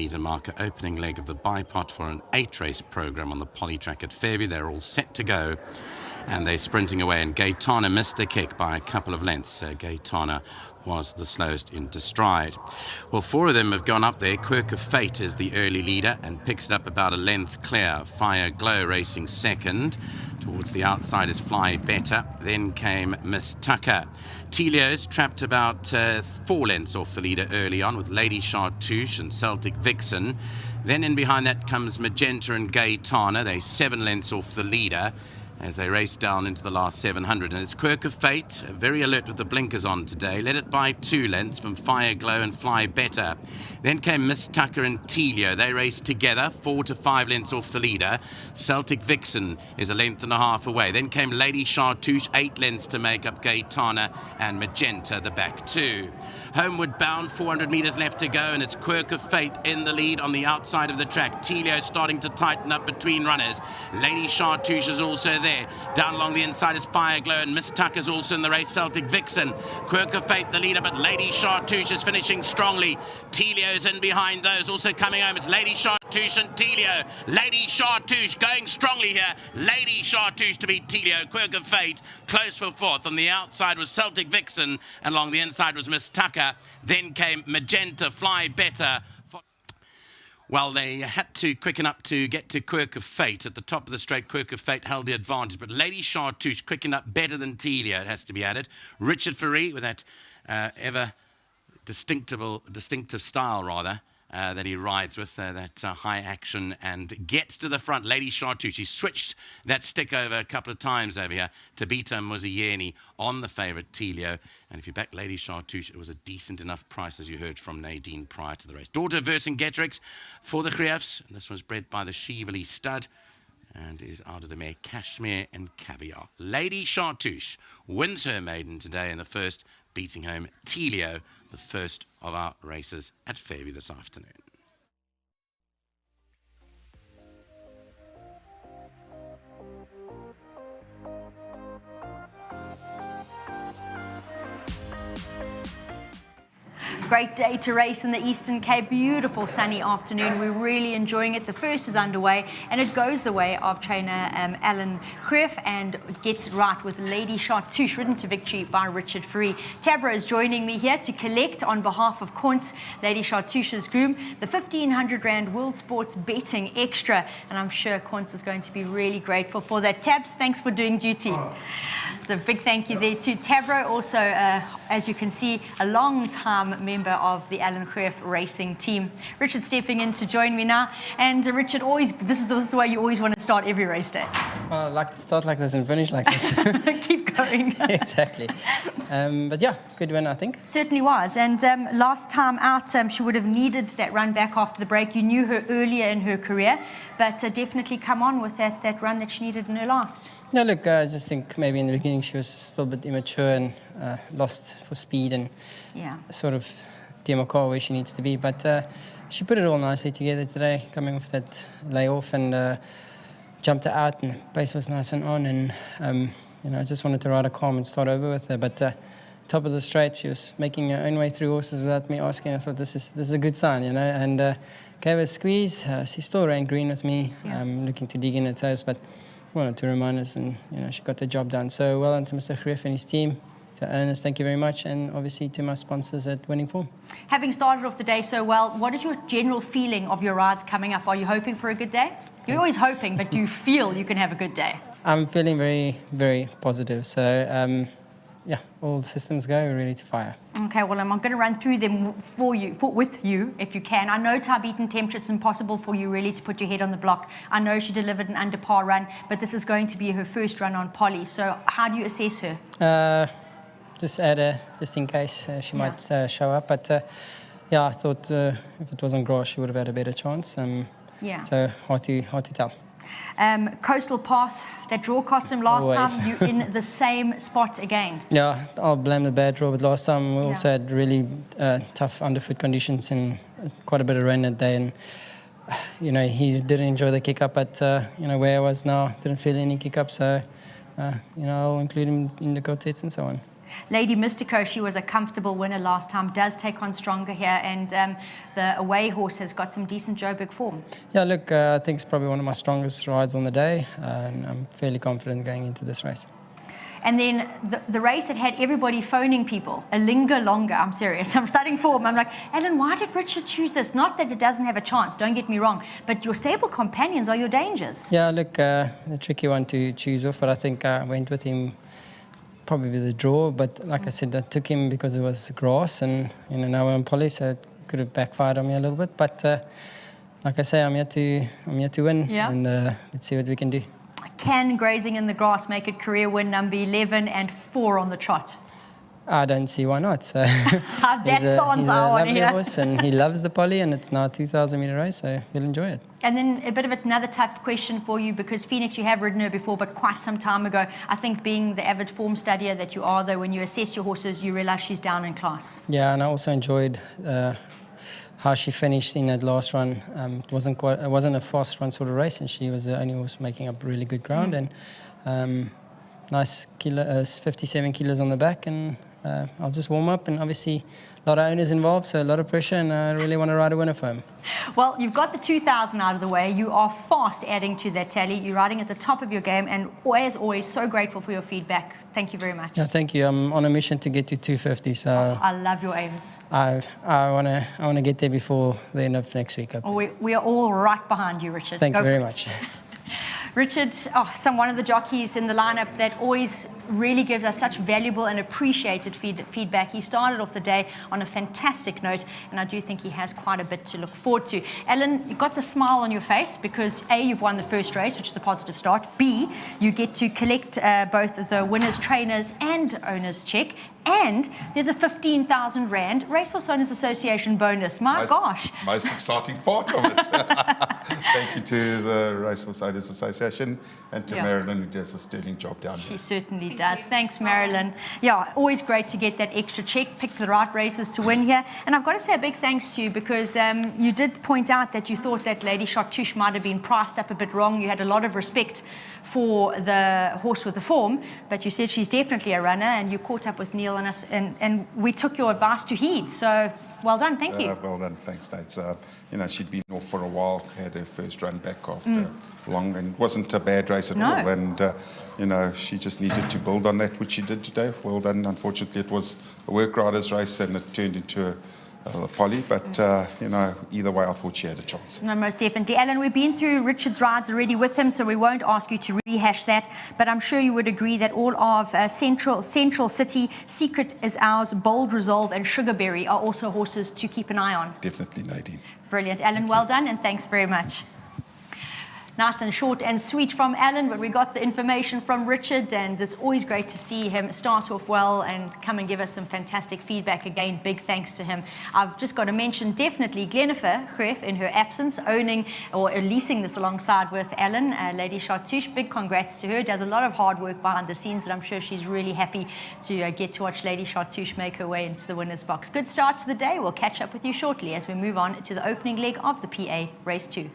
metre marker, opening leg of the bipot for an 8-race programme on the poly track at Fairview. They're all set to go, and they're sprinting away, and Gaetana missed the kick by a couple of lengths. Gaetana was the slowest into stride. Well, 4 of them have gone up there. Quirk of Fate is the early leader and picks it up about a length clear. Fire Glow racing second. Towards the outside is Fly Better. Then came Miss Tucker. Telio's trapped about 4 lengths off the leader early on with Lady Chartouche and Celtic Vixen. Then in behind that comes Magenta and Gaetana. They're 7 lengths off the leader as they race down into the last 700. And it's Quirk of Fate, very alert with the blinkers on today. Led it by 2 lengths from Fire Glow and Fly Better. Then came Miss Tucker and Telio. They raced together, 4 to 5 lengths off the leader. Celtic Vixen is a length and a half away. Then came Lady Chartouche, 8 lengths to make up Gaetana and Magenta, the back 2. Homeward bound, 400 metres left to go, and it's Quirk of Fate in the lead on the outside of the track. Telio starting to tighten up between runners. Lady Chartouche is also there. Down along the inside is Fire Glow, and Miss Tucker's also in the race, Celtic Vixen. Quirk of Fate the leader, but Lady Chartouche is finishing strongly. Telio's in behind those, also coming home. It's Lady Chartouche and Telio. Lady Chartouche going strongly here. Lady Chartouche to beat Telio. Quirk of Fate close for 4th. On the outside was Celtic Vixen, and along the inside was Miss Tucker. Then came Magenta, Fly Better. Well, they had to quicken up to get to Quirk of Fate. At the top of the straight, Quirk of Fate held the advantage, but Lady Chartouche quickened up better than Telio, it has to be added. Richard Ferree, with that ever distinctive style, rather, that he rides with, that high action, and gets to the front. Lady Chartouche, he switched that stick over a couple of times over here to beat Muzieni on the favourite Telio. And if you back Lady Chartouche, it was a decent enough price, as you heard from Nadine prior to the race. Daughter Vercingetorix for the Griefs. This was bred by the Shively stud and is out of the mare Cashmere and Caviar. Lady Chartouche wins her maiden today in the first, beating home Telio, the first of our races at Fairview this afternoon. Great day to race in the Eastern Cape. Beautiful sunny afternoon. We're really enjoying it. The first is underway, and it goes the way of trainer Alan Greef and gets right with Lady Chartouche, ridden to victory by Richard Ferree. Tabra is joining me here to collect on behalf of Kuntz, Lady Chartouche's groom, the 1,500 Rand World Sports Betting Extra, and I'm sure Kuntz is going to be really grateful for that. Tabs, thanks for doing duty. The big thank you there to Tabro, also, as you can see, a long-time member of the Alan Greef racing team. Richard stepping in to join me now. And Richard, this is the way you always want to start every race day. Well, I like to start like this and finish like this. Keep going. Exactly. But yeah, good win, I think. Certainly was. And last time out, she would have needed that run back after the break. You knew her earlier in her career, but definitely come on with that run that she needed in her last. No, look, I just think maybe in the beginning she was still a bit immature and lost for speed and sort of demarcar where she needs to be. But she put it all nicely together today, coming off that layoff, and jumped her out, and the pace was nice and on. And I just wanted to ride her calm and start over with her. But top of the straight, she was making her own way through horses without me asking. I thought this is a good sign, and gave her a squeeze. She still ran green with me, looking to dig in her toes, but wanted to remind us, and she got the job done. So well done to Mr. Greef and his team. To Ernest, thank you very much, and obviously to my sponsors at Winning Form. Having started off the day so well, what is your general feeling of your rides coming up? Are you hoping for a good day? You're always hoping, but do you feel you can have a good day? I'm feeling very, very positive. So yeah, all systems go. We're ready to fire. Okay, well, I'm going to run through them with you, if you can. I know Tarbeaten Temptress is impossible for you really to put your head on the block. I know she delivered an under par run, but this is going to be her first run on Polly. So how do you assess her? Just add her, just in case she might show up. But yeah, I thought if it wasn't grass, she would have had a better chance. So hard to tell. Coastal Path, that draw cost him last Always. time. You in the same spot again. Yeah, I'll blame the bad draw. But last time we also had really tough underfoot conditions and quite a bit of rain that day. And he didn't enjoy the kick up, but where I was now, didn't feel any kick up. So I'll include him in the quartets and so on. Lady Mystico, she was a comfortable winner last time, does take on stronger here, and the away horse has got some decent Joburg form. Yeah, look, I think it's probably one of my strongest rides on the day, and I'm fairly confident going into this race. And then the race that had everybody phoning people, a linger longer, I'm serious. I'm studying form. I'm like, Ellen, why did Richard choose this? Not that it doesn't have a chance, don't get me wrong, but your stable companions are your dangers. Yeah, look, a tricky one to choose off, but I think I went with him probably with a draw. But like I said, I took him because it was grass, and now we're on poly, so it could have backfired on me a little bit. But like I say, I'm here to win, and let's see what we can do. Can grazing in the grass make it career win number 11 and 4 on the trot? I don't see why not. So That's the answer I want to hear. Horse, and he loves the poly, and it's now a 2,000-metre race, so he'll enjoy it. And then a bit of another tough question for you, because Phoenix, you have ridden her before, but quite some time ago. I think being the avid form studier that you are, though, when you assess your horses, you realise she's down in class. Yeah, and I also enjoyed how she finished in that last run. It wasn't a fast run sort of race, and she was the only horse making up really good ground, and nice 57 kilos on the back, and I'll just warm up, and obviously a lot of owners involved, so a lot of pressure, and I really want to ride a winner for him. Well, you've got the 2,000 out of the way. You are fast adding to that tally. You're riding at the top of your game, and as always, so grateful for your feedback. Thank you very much. Yeah, thank you. I'm on a mission to get to 250, so I love your aims. I want to get there before the end of next week. We are all right behind you, Richard. Thank you very much. Richard, one of the jockeys in the lineup that always really gives us such valuable and appreciated feedback. He started off the day on a fantastic note, and I do think he has quite a bit to look forward to. Ellen, you've got the smile on your face because A, you've won the first race, which is a positive start. B, you get to collect both the winners, trainers and owners check. And there's a 15,000 Rand Racehorse Owners Association bonus. My gosh. Most exciting part of it. Thank you to the Racehorse Owners Association and to Marilyn, who does a sterling job down here. She certainly does. Thanks, Marilyn. Yeah, always great to get that extra check, pick the right races to win here. And I've got to say a big thanks to you because you did point out that you thought that Lady Chartouche might have been priced up a bit wrong. You had a lot of respect for the horse with the form, but you said she's definitely a runner, and you caught up with Neil and us, and we took your advice to heed. So well done, thank you. Well done, thanks, Nate. She'd been off for a while, had her first run back after long, and it wasn't a bad race at all. And she just needed to build on that, which she did today. Well done. Unfortunately, it was a work riders race, and it turned into a poly, but either way, I thought she had a chance. No, most definitely. Alan, we've been through Richard's rides already with him, so we won't ask you to rehash that, but I'm sure you would agree that all of Central City, Secret is Ours, Bold Resolve and Sugarberry are also horses to keep an eye on. Definitely, Nadine. Brilliant. Alan, well done, and thanks very much. Nice and short and sweet from Alan, but we got the information from Richard, and it's always great to see him start off well and come and give us some fantastic feedback. Again, big thanks to him. I've just got to mention definitely Glennifer Greff in her absence, owning or leasing this alongside with Alan, Lady Chartouche. Big congrats to her. Does a lot of hard work behind the scenes, and I'm sure she's really happy to get to watch Lady Chartouche make her way into the winner's box. Good start to the day. We'll catch up with you shortly as we move on to the opening leg of the PA Race 2.